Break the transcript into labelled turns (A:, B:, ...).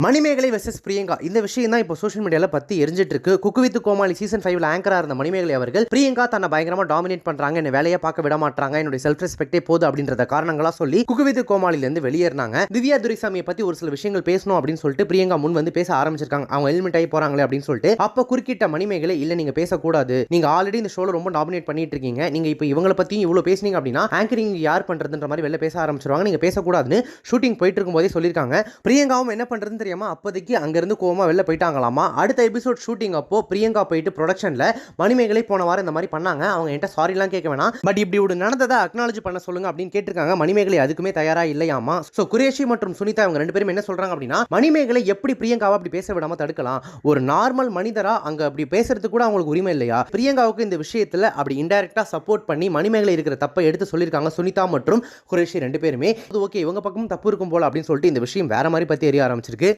A: Manimekalai versus Priyanka இந்த விஷயம் தான் இப்போ சோஷியல் மீடியால பத்தி எரிஞ்சிட்டு இருக்கு. குக்கு வித் கோமாளி சீசன் 5ல ஆங்கரா இருந்த மணிமேகலை அவர்கள் பிரியங்கா தன்னை பயங்கரமா டாமினேட் பண்றாங்க, என்ன வேலையை பார்க்க விட மாட்டாங்க, என்னுடைய செல்ஃப் ரெஸ்பெக்டே போது அப்படின்றத காரணங்களா சொல்லி குக்கு வித் கோமாளில இருந்து வெளியேறினாங்க. திவ்யா துரைசாமியை பத்தி ஒரு சில விஷயங்கள் பேசணும் அப்படின்னு சொல்லிட்டு பிரியங்கா முன் வந்து பேச ஆரம்பிச்சிருக்காங்க. அவங்க எலிமெண்ட் ஆகி போறாங்களே அப்படின்னு சொல்லிட்டு அப்ப குறுக்கிட்ட மணிமேகலை, இல்ல நீங்க பேசக்கூடாது, நீங்க ஆல்ரெடி இந்த ஷோல ரொம்ப டாமினேட் பண்ணிட்டு இருக்கீங்க, நீங்க இப்போ இவங்களை பத்தி இவ்வளவு பேசுனீங்க அப்படின்னா ஆங்கரிங் யார் பண்றதுன்ற மாதிரி வெளில பேச ஆரம்பிச்சிருவாங்க, நீங்க பேசக்கூடாதுன்னு ஷூட்டிங் போயிட்டு இருக்கும் போதே சொல்லியிருக்காங்க. பிரியங்காவும் என்ன பண்றதுன்னு தெரியாம அப்போதைக்கு அங்கிருந்து கோவமா வெளில போயிட்டாங்களாமா. அடுத்த எபிசோட் ஷூட்டிங் அப்போ பிரியங்கா போயிட்டு ப்ரொடக்ஷன்ல மணிமேகலை போன வாரம் இந்த மாதிரி பண்ணாங்க, அவங்க என்கிட்ட சாரி எல்லாம் கேட்க வேணாம், பட் இப்படி ஒரு நடந்ததை அக்னாலஜ் பண்ண சொல்லுங்க அப்படின்னு கேட்டிருக்காங்க. மணிமேகலை அதுக்குமே தயாரா இல்லையாமா. சோ குரேஷி மற்றும் சுனிதா இவங்க ரெண்டு பேரும் என்ன சொல்றாங்க அப்படின்னா, மணிமேகலை எப்படி பிரியங்காவை அப்படி பேச விடாம தடுக்கலாம், ஒரு நார்மல் மனிதரா அங்க அப்படி பேசுறதுக்கு கூட அவங்களுக்கு உரிமை இல்லையா, பிரியங்காவுக்கு இந்த விஷயத்துல அப்படி இன்டைரக்டா சப்போர்ட் பண்ணி மணிமேகலை இருக்கிற தப்பை எடுத்து சொல்லியிருக்காங்க சுனிதா மற்றும் குரேஷி ரெண்டு பேருமே. ஓகே இவங்க பக்கமும் தப்பு இருக்கும் போல அப்படின்னு சொல்லிட்டு இந்த விஷயம் வேற மாதிரி பத்தி எரிய ஆரம்பிச்சிருக்கு.